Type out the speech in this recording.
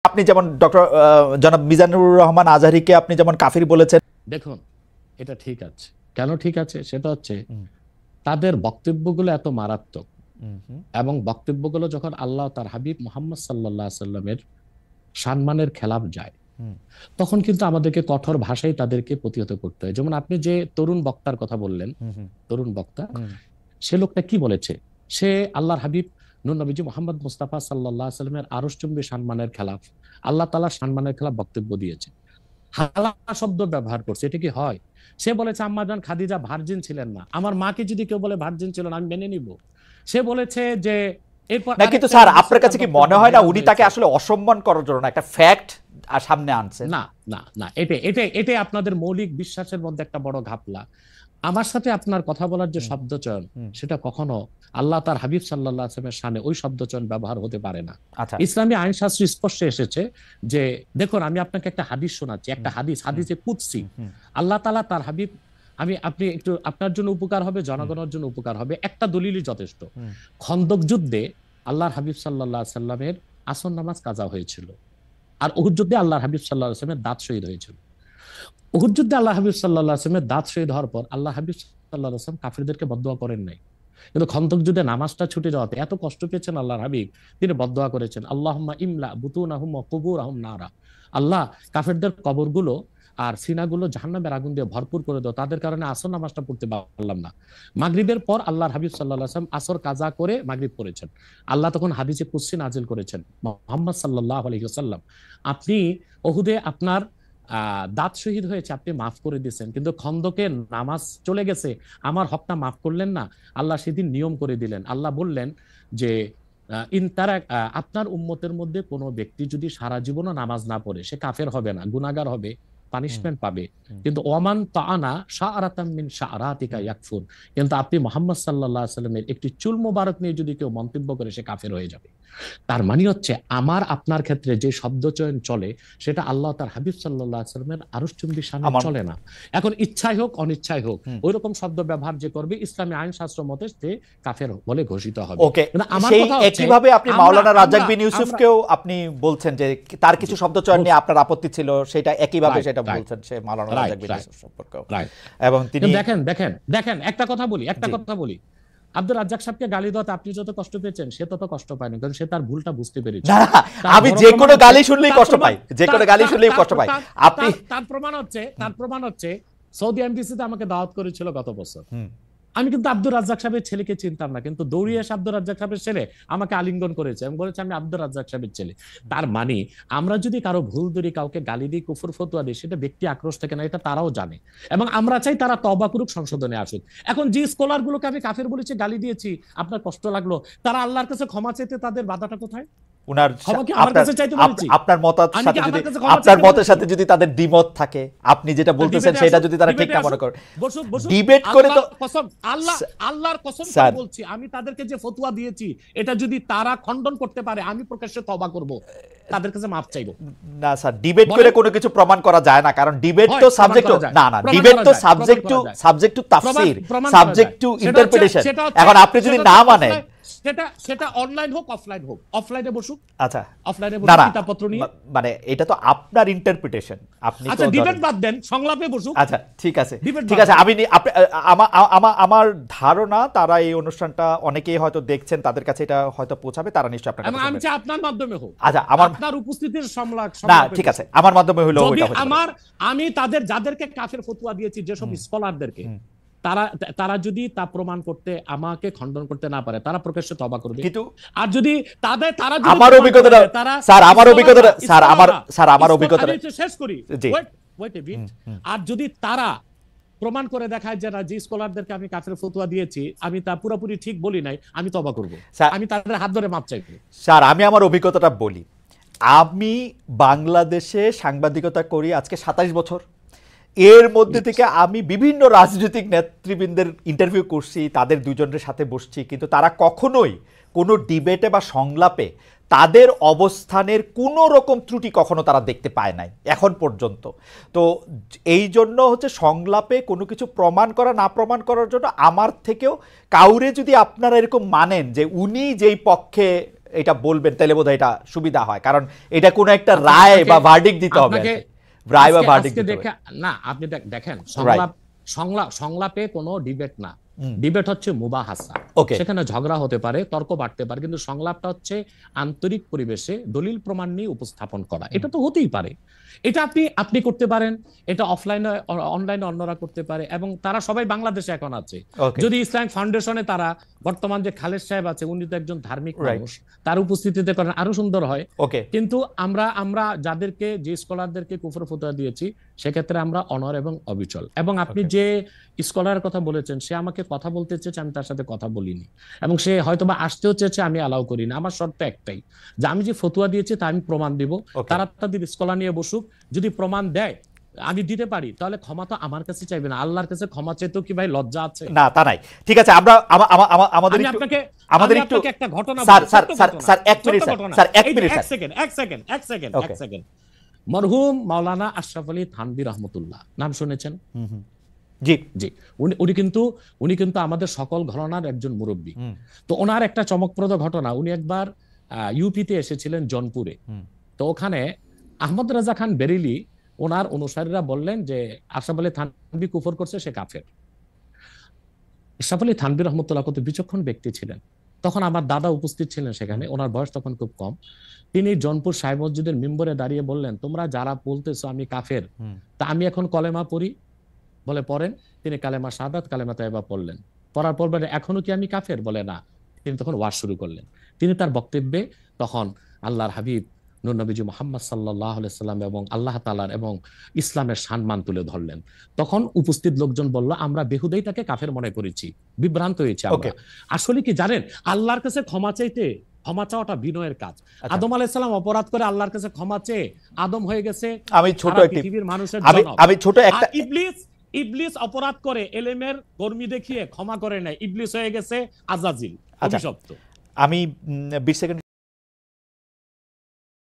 আপনি যেমন ডক্টর জনাব মিজানুর রহমান আজহারীকে আপনি যেমন কাফির বলেছেন। দেখুন, এটা ঠিক আছে। কেন ঠিক আছে? সেটা হচ্ছে তাদের বক্তব্যগুলো এত মারাত্মক এবং বক্তব্যগুলো যখন আল্লাহ তার হাবিব মুহাম্মদ সাল্লাল্লাহু আলাইহি সাল্লামের সম্মানের খেলাফ যায়, তখন কিন্তু আমাদেরকে কঠোর ভাষায় তাদেরকে প্রতিহত করতে হয়। যেমন আপনি যে তরুণ বক্তার কথা বললেন, তরুণ বক্তা, সে লোকটা কি বলেছে? সে আল্লাহর হাবিব নূর নবীজি মুহাম্মদ মুস্তাফা সাল্লাল্লাহু আলাইহি সাল্লামের আরশচুম্বী সম্মানের খেলাফ, আল্লাহ তাআলার সম্মানের খেলাফ বক্তব্য দিয়েছে। হালা শব্দ ব্যবহার করছে। এটা কি হয়? সে বলেছে আম্মা জান খাদিজা ভার্জিন ছিলেন না। আমার মাকে যদি কেউ বলে ভার্জিন ছিল না, আমি মেনে নিব। সে বলেছে যে এরপর না, কিন্তু স্যার আপনার কাছে কি মনে হয় না উনি তাকে আসলে অসম্মান করার জন্য একটা ফ্যাক্ট সামনে আনছেন? না না না, এটা আপনাদের মৌলিক বিশ্বাসের মধ্যে একটা বড় ঘাপলা। আমার সাথে আপনার কথা বলার যে শব্দচয়ন, সেটা কখনো আল্লাহ তার হাবিব সাল্লাল্লাহু আলাইহি ওয়াসাল্লামের শানে ওই শব্দচয়ন ব্যবহার হতে পারে না। ইসলামী আইন শাস্ত্র স্পষ্ট এসেছে যে, দেখুন আমি আপনাকে একটা হাদিস শোনাচ্ছি, একটা হাদিসে কুদসি। আল্লাহ তাআলা তার হাবিব, আপনি একটু আপনার জন্য উপকার হবে, জনগণের জন্য উপকার হবে, একটা দলিলই যথেষ্ট। খন্দক যুদ্ধে আল্লাহর হাবিব সাল্লাল্লাহু আলাইহি ওয়াসাল্লামের আসর নামাজ কাজা হয়েছিল, আর উহুদ যুদ্ধে আল্লাহর হাবিব সাল্লাল্লাহু আলাইহি ওয়াসাল্লামের দাঁত শহীদ হয়েছিল। উহুদ যুদ্ধে আল্লাহ হাবিব সাল্লাল্লাহু আলাইহি ওয়াসাল্লামের দাঁত শহীদ হওয়ার পর আল্লাহ হাবিব সাল্লাল্লাহু আলাইহি ওয়াসাল্লাম কাফিরদেরকে বদদুয়া করেন নাই, কিন্তু খন্দক যুদ্ধে নামাজটা ছুটে যাওয়াতে এত কষ্ট পেয়েছেন আল্লাহর হাবিব, তিনি বদদুয়া করেছেন, আল্লাহুম্মা ইমলা বুতুনাহুম ওয়া কুবুরহুম নারা, আল্লাহ কাফিরদের কবরগুলো আর সিনাগুলো জাহান্নামের আগুন দিয়ে ভরপুর করে দাও, তাদের কারণে আসর নামাজটা পড়তে পারলাম না। মাগরিবের পর আল্লাহর হাবিব সাল্লাল্লাহু আলাইহি ওয়াসাল্লাম আসর কাজা করে মাগরিব পড়েছেন। আল্লাহ তখন হাদিসে কুদসি নাজিল করেছেন, মুহাম্মদ সাল্লাল্লাহু আলাইহি ওয়াসাল্লাম, আপনি উহুদে আপনার দাঁত শহীদ হয়েছে, আপনি মাফ করে দিয়েছেন, কিন্তু খন্দকে নামাজ চলে গেছে, আমার হকটা মাফ করলেন না। আল্লাহ সেদিন নিয়ম করে দিলেন, আল্লাহ বললেন যে আপনার উম্মতের মধ্যে কোনো ব্যক্তি যদি সারা জীবনও নামাজ না পড়ে, সে কাফের হবে না, গুনাহগার হবে, পানিশমেন্ট পাবে, কিন্তু ওমান তাআনা শাআরাতাম মিন শাআরাতিকা ইয়াকফুর, কিন্তু আপনি মুহাম্মদ সাল্লাল্লাহু আলাইহি ওয়াসাল্লামের একটি চুল মোবারক নিয়ে যদি কেউ মন্তব্য করে, সে কাফের হয়ে যাবে। তার মানে হচ্ছে আমার আপনার ক্ষেত্রে যে শব্দচয়ন চলে, সেটা আল্লাহ তার হাবিব সাল্লাল্লাহু আলাইহি ওয়াসাল্লামের আরশচুম্বী শানে চলে না। এখন ইচ্ছাই হোক অনিচ্ছাই হোক, ওই রকম শব্দ ব্যবহার যে করবে, ইসলামী আইন শাস্ত্র মতে সে কাফের বলে ঘোষিত হবে। সেই একইভাবে আপনি মাওলানা রাজ্জাক বিন ইউসুফকেও আপনি বলছেন যে তার কিছু শব্দচয়ন নিয়ে আপনার আপত্তি ছিল, সেটা একইভাবে সেটা বলছেন সে মাওলানা রাজ্জাক বিন ইউসুফ সম্পর্কেও। এবং তিনি দেখেন একটা কথা বলি, আব্দুর রাজ্জাক সাহেবকে গালি দেওয়াতে আপনি যত কষ্ট পেয়েছেন, সে তত কষ্ট পায়নি, কারণ সে তার ভুলটা বুঝতে পেরেছে। আমি যে কোনো গালি শুনলেই কষ্ট পাই, যে কোনো গালি শুনলেই কষ্ট পাই। আপনি তার প্রমাণ হচ্ছে সৌদি এমবিসিতে আমাকে দাওয়াত করেছিল গত বছর। আমি কিন্তু আব্দুর রাজ্জাক সাহেবের ছেলেকে চিনতাম না, কিন্তু দৌড়িয়ে এসে আব্দুর রাজ্জাক সাহেবের ছেলে আমাকে আলিঙ্গন করেছে এবং বলেছে আমি আব্দুর রাজ্জাক সাহেবের ছেলে। তার মানে আমরা যদি কারো ভুল ধরি, কাউকে গালি দিই, কুফর ফতোয়া দিই, সেটা ব্যক্তি আক্রোশ থেকে না, এটা তারাও জানে, এবং আমরা চাই তারা তওবা করুক, সংশোধনে আসুক। এখন যে স্কলার গুলোকে আমি কাফের বলেছি, গালি দিয়েছি, আপনার কষ্ট লাগলো, তারা আল্লাহর কাছে ক্ষমা চাইতে তাদের বাধাটা কোথায়? আপনার মতের সাথে যদি তাদের দ্বিমত থাকে, আপনি যেটা বলতেছেন সেটা যদি তারা ঠিক না মনে করে, ডিবেট করে তো আল্লাহর কসম করে বলছি, আমি তাদেরকে যে ফতোয়া দিয়েছি, এটা যদি তারা খণ্ডন করতে পারে, আমি প্রকাশ্যে তওবা করব, তাদের কাছে মাফ চাইবো। না স্যার, ডিবেট করে কোনো কিছু প্রমাণ করা যায় না, কারণ ডিবেট তো সাবজেক্ট টু ডিবেট তো subject to Tafsir, subject to interpretation. এখন আপনি যদি না মানেন, সেটা অনলাইন হোক অফলাইন হোক, অফলাইনে বসুক, আচ্ছা অফলাইনে বসুক কিতাবপত্র নিয়ে, মানে এটা তো আপনার ইন্টারপ্রিটেশন, আপনি আচ্ছা ডিবেট বাদ দেন, সংলাপে বসুক। আচ্ছা ঠিক আছে, আমি আমার ধারণা তারা এই অনুষ্ঠানটা অনেকেই হয়তো দেখছেন, তাদের কাছে এটা হয়তো পৌঁছাবে, তারা নিশ্চয়ই আপনার কাছে, আমি চাই আপনার মাধ্যমে হোক। আচ্ছা, আপনার উপস্থিতির সংলাপ না ঠিক আছে, আমার মাধ্যমে হলো ওইটা হলো। আমি যাদেরকে কাফের ফতোয়া দিয়েছি, যেসব স্কলারদেরকে, তারা যদি তা প্রমাণ করতে, আমাকে খণ্ডন করতে না পারে, তারা প্রকাশ্যে তওবা করবে। কিন্তু আর যদি তারা আমার অভিজ্ঞতা শেষ করি, আর যদি তারা প্রমাণ করে দেখায় যে না, যে স্কলারদেরকে আমি কাফের ফতোয়া দিয়েছি, আমি তা পুরোপুরি ঠিক বলি নাই, আমি তওবা করব, আমি তাদের হাত ধরে মাপ চাইব। স্যার, আমি আমার অভিজ্ঞতাটা বলি। আমি বাংলাদেশে সাংবাদিকতা করি আজকে 27 বছর। এর মধ্যে থেকে আমি বিভিন্ন রাজনৈতিক নেতৃবৃন্দের ইন্টারভিউ করছি, তাদের দুজনের সাথে বসছি, কিন্তু তারা কখনোই কোনো ডিবেটে বা সংলাপে তাদের অবস্থানের কোনো রকম ত্রুটি কখনো তারা দেখতে পায় নাই এখন পর্যন্ত। তো এই জন্য হচ্ছে সংলাপে কোনো কিছু প্রমাণ করা না প্রমাণ করার জন্য আমার থেকেও কাউরে যদি আপনারা এরকম মানেন যে উনি যেই পক্ষে এটা বলবেন, তাহলে বোধহয় এটা সুবিধা হয়, কারণ এটা কোনো একটা রায় বা ভার্ডিক্ট দিতে হবে, রায় বা ভার্ডিক্ট দিতে হবে। না, আপনি দেখেন, Right. সংলাপে কোনো ডিবেট না, ডিবেট হচ্ছে মুবাহাসা। Okay. সেখানে ঝগড়া হতে পারে, তর্ক বাড়তে পারে, কিন্তু সংলাপটা হচ্ছে আন্তরিক পরিবেশে দলিল প্রমাণ নিয়ে উপস্থাপন করা। এটা তো হতেই পারে, এটা আপনি করতে পারেন, এটা অফলাইনে অনলাইনে অন্যরা করতে পারে, এবং তারা সবাই বাংলাদেশে এখন আছে। Okay. যদি ইসলামিক ফাউন্ডেশনে তারা বর্তমান যে খালেদ সাহেব আছে, উনি তো একজন ধার্মিক Right. মানুষ, তার উপস্থিতিতে করেন আরো সুন্দর হয়। Okay. কিন্তু আমরা যাদেরকে, যে স্কলারদেরকে কুফর ফতোয়া দিয়েছি, সেক্ষেত্রে আমরা অনর এবং অবিচল। এবং আপনি Okay. যে স্কলারের কথা বলেছেন, সে আমাকে কথা বলতে চেয়েছে, আমি তার সাথে কথা বলিনি, এবং সে হয়তোবা আসতেও চেয়েছে, আমি অ্যালাউ করিনি। আমার শর্ত একটাই, যে আমি যে ফতোয়া দিয়েছি তা আমি প্রমাণ দিব। Okay. তারা তাদের স্কলার নিয়ে বসুক, যদি প্রমাণ দেয়, আমি দিতে পারি, তাহলে ক্ষমা তো আমার কাছে চাইবে না, আল্লাহর কাছে ক্ষমা চাইতেও কি ভাই লজ্জা আছে? না, তা নাই। ঠিক আছে, আমরা আমাদের আমি একটু আপনাকে একটা ঘটনা বলি, স্যার 1 মিনিট স্যার 1 মিনিট এক সেকেন্ড। মরহুম মাওলানা আশরাফ আলী থানভী রহমতুল্লাহ, নাম শুনেছেন? জি জি, উনি কিন্তু আমাদের সকল ঘরানার একজন মুরব্বী। তো ওনার একটা চমকপ্রদ ঘটনা, উনি একবার ইউপিতে এসেছিলেন জনপুরে। তো ওখানে আহমদ রাজা খান বেরেলি, ওনার অনুসারীরা বললেন যে আশরাফ আলী থানভী কুফর করছে, সে কাফের। আশরাফ আলী থানভী রহমতুল্লাহ কত বিচক্ষণ ব্যক্তি ছিলেন। তখন আমার দাদা উপস্থিত ছিলেন সেখানে, ওনার বয়স তখন খুব কম। তিনি জনপুর সাহেব মসজিদের মিম্বরে দাঁড়িয়ে বললেন, তোমরা যারা বলতেছো আমি কাফের, তা আমি এখন কলেমা পড়ি। বলে পড়েন। তিনি কালেমা শাহাদাত, কালেমা তাইবা পড়লেন। পড়ার পর বলে, এখনো কি আমি কাফের? বলে না। তিনি তখন ওয়াজ শুরু করলেন। তিনি তার বক্তব্যে তখন আল্লাহর হাবিব নূর নবীজি মুহাম্মদ সাল্লাল্লাহু আলাইহি সাল্লাম এবং আল্লাহ তাআলার এবং ইসলামের সম্মান তুলে ধরলেন। তখন উপস্থিত লোকজন বলল, আমরা বেহুদাই তাকে কাফের মনে করেছি, বিভ্রান্ত হয়েছে আমরা। আসলে কি জানেন, আল্লাহর কাছে ক্ষমা চাইতে, ক্ষমা চাওয়াটা বিনয়ের কাজ। আদম আলাইহিস সালাম অপরাধ করে আল্লাহর কাছে ক্ষমা চেয়ে আদম হয়ে গেছে পৃথিবীর মানুষের জন্য। আমি ছোট একটা, ইবলিস অপরাধ করে এলেমের কর্মী দেখিয়ে ক্ষমা করে নাই, ইবলিস হয়ে গেছে আজাজিল, অভিশপ্ত। আমি 20 সেকেন্ড